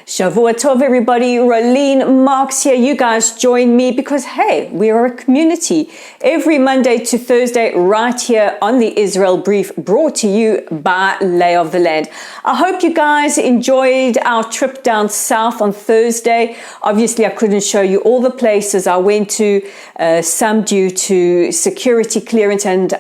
Shavua Tov, everybody. Rolene Marks here. You guys join me because, hey, we are a community. Every Monday to Thursday, right here on the Israel Brief, brought to you by Lay of the Land. I hope you guys enjoyed our trip down south on Thursday. Obviously, I couldn't show you all the places I went to, some due to security clearance and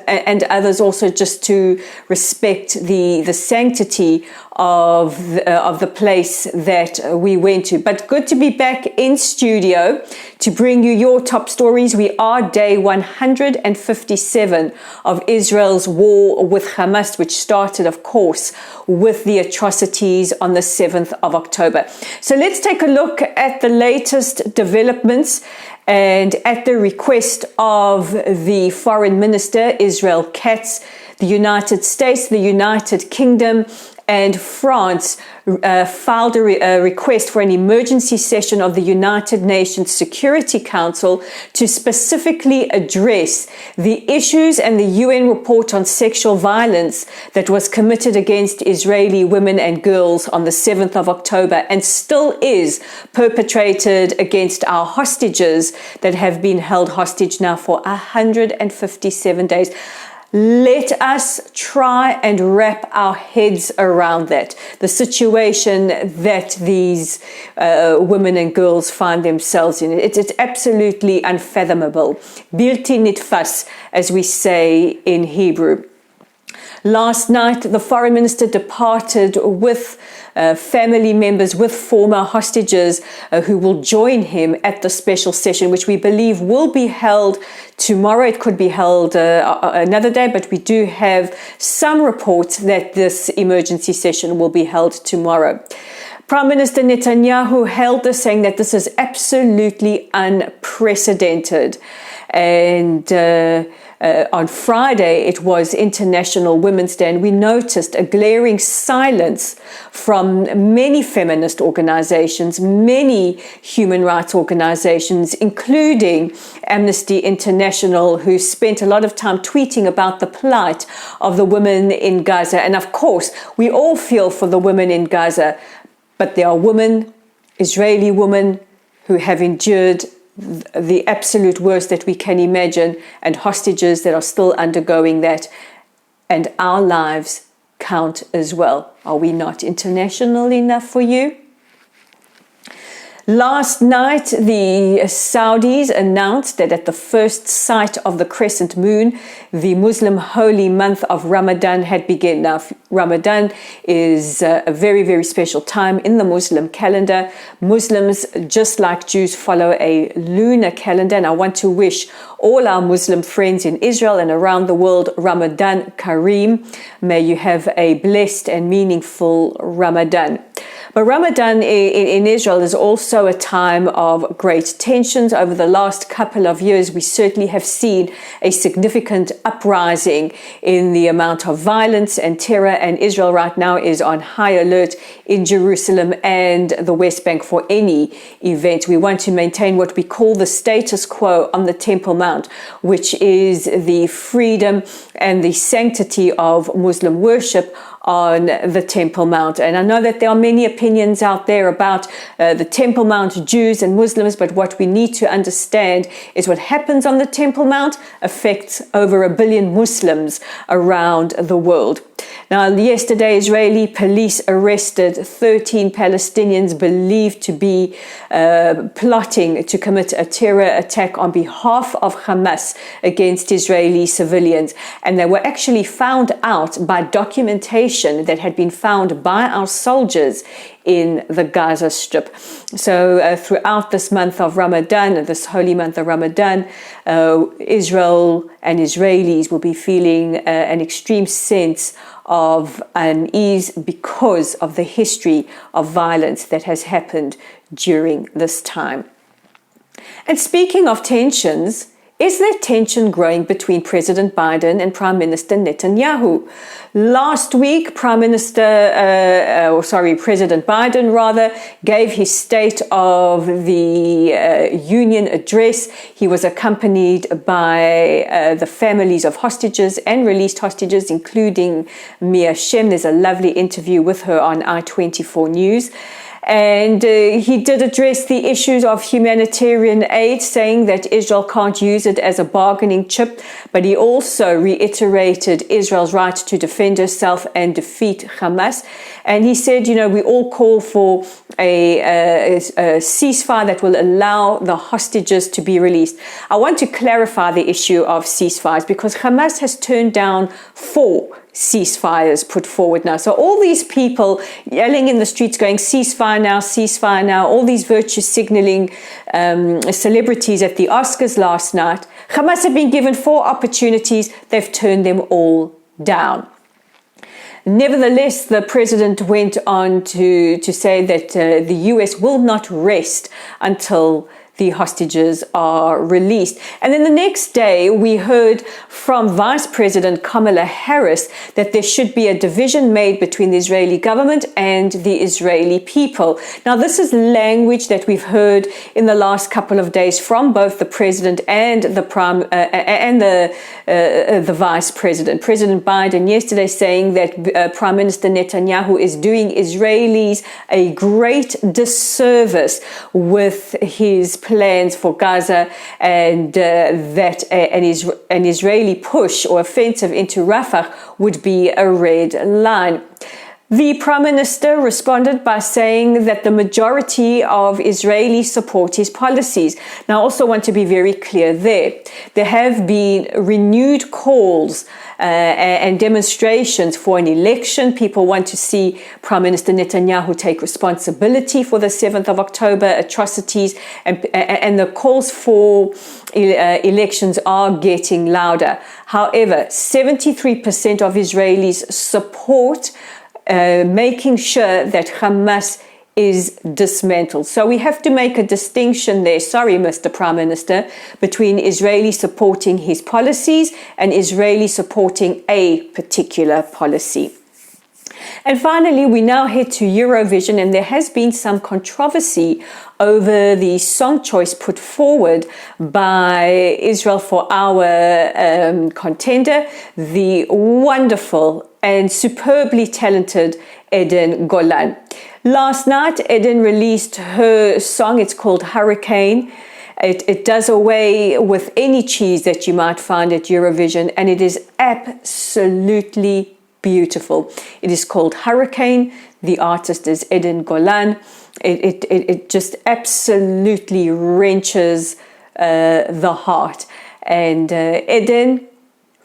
others also just to respect the sanctity of the place that we went to. But good to be back in studio to bring you your top stories. We are day 157 of Israel's war with Hamas, which started, of course, with the atrocities on the 7th of October. So let's take a look at the latest developments. And at the request of the Foreign Minister, Israel Katz, the United States, the United Kingdom, and France filed a request for an emergency session of the United Nations Security Council to specifically address the issues and the UN report on sexual violence that was committed against Israeli women and girls on the 7th of October and still is perpetrated against our hostages that have been held hostage now for 157 days. Let us try and wrap our heads around that. The situation that these women and girls find themselves in. It's absolutely unfathomable. Bilti nitfas, as we say in Hebrew. Last night, the foreign minister departed with family members, with former hostages who will join him at the special session, which we believe will be held tomorrow. It could be held another day, but we do have some reports that this emergency session will be held tomorrow. Prime Minister Netanyahu held this, saying that this is absolutely unprecedented. And on Friday, it was International Women's Day, and we noticed a glaring silence from many feminist organizations, many human rights organizations, including Amnesty International, who spent a lot of time tweeting about the plight of the women in Gaza. And of course, we all feel for the women in Gaza, but there are women, Israeli women, who have endured the absolute worst that we can imagine, and hostages that are still undergoing that. And our lives count as well. Are we not international enough for you? Last night, the Saudis announced that at the first sight of the crescent moon, the Muslim holy month of Ramadan had begun. Now, Ramadan is a very, very special time in the Muslim calendar. Muslims, just like Jews, follow a lunar calendar. And I want to wish all our Muslim friends in Israel and around the world, Ramadan Kareem. May you have a blessed and meaningful Ramadan. But Ramadan in Israel is also a time of great tensions. Over the last couple of years, we certainly have seen a significant uprising in the amount of violence and terror, and Israel right now is on high alert in Jerusalem and the West Bank for any event. We want to maintain what we call the status quo on the Temple Mount, which is the freedom and the sanctity of Muslim worship on the Temple Mount. And I know that there are many opinions out there about the Temple Mount, Jews and Muslims, but what we need to understand is what happens on the Temple Mount affects over 1 billion Muslims around the world. Now, yesterday, Israeli police arrested 13 Palestinians believed to be plotting to commit a terror attack on behalf of Hamas against Israeli civilians. And they were actually found out by documentation that had been found by our soldiers in the Gaza Strip. So throughout this month of Ramadan, this holy month of Ramadan, Israel and Israelis will be feeling an extreme sense of unease because of the history of violence that has happened during this time. And speaking of tensions, is there tension growing between President Biden and Prime Minister Netanyahu? Last week, President Biden gave his State of the Union address. He was accompanied by the families of hostages and released hostages, including Mia Shem. There's a lovely interview with her on I-24 News. And he did address the issues of humanitarian aid, saying that Israel can't use it as a bargaining chip. But he also reiterated Israel's right to defend herself and defeat Hamas. And he said, we all call for a ceasefire that will allow the hostages to be released. I want to clarify the issue of ceasefires because Hamas has turned down 4 ceasefires put forward now. So all these people yelling in the streets going ceasefire now, all these virtue signaling celebrities at the Oscars last night, Hamas have been given 4 opportunities. They've turned them all down. Nevertheless, the president went on to say that the US will not rest until the hostages are released. And then the next day, we heard from Vice President Kamala Harris that there should be a division made between the Israeli government and the Israeli people. Now, this is language that we've heard in the last couple of days from both the president and the vice president. President Biden yesterday saying that Prime Minister Netanyahu is doing Israelis a great disservice with his plans for Gaza, and that an Israeli push or offensive into Rafah would be a red line. The Prime Minister responded by saying that the majority of Israelis support his policies. Now, I also want to be very clear there. There have been renewed calls and demonstrations for an election. People want to see Prime Minister Netanyahu take responsibility for the 7th of October atrocities, and the calls for elections are getting louder. However, 73% of Israelis support making sure that Hamas is dismantled. So we have to make a distinction there, sorry, Mr. Prime Minister, between Israeli supporting his policies and Israeli supporting a particular policy. And finally, we now head to Eurovision, and there has been some controversy over the song choice put forward by Israel for our contender, the wonderful and superbly talented Eden Golan. Last night, Eden released her song. It's called Hurricane. It does away with any cheese that you might find at Eurovision, and it is absolutely beautiful. It is called Hurricane. The artist is Eden Golan. It just absolutely wrenches the heart. And Eden,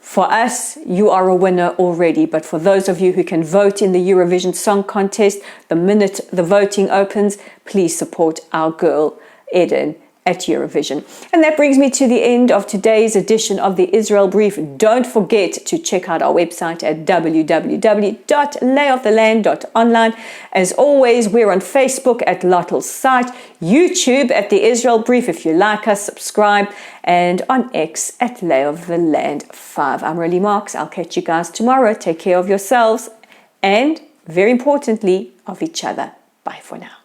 for us, you are a winner already. But for those of you who can vote in the Eurovision Song Contest, the minute the voting opens, please support our girl, Eden, at Eurovision. And that brings me to the end of today's edition of the Israel Brief. Don't forget to check out our website at www.layoftheland.online. As always, we're on Facebook at Lottel's site, YouTube at the Israel Brief if you like us, subscribe, and on X at Lay of the Land 5. I'm Rolly Marks. I'll catch you guys tomorrow. Take care of yourselves and, very importantly, of each other. Bye for now.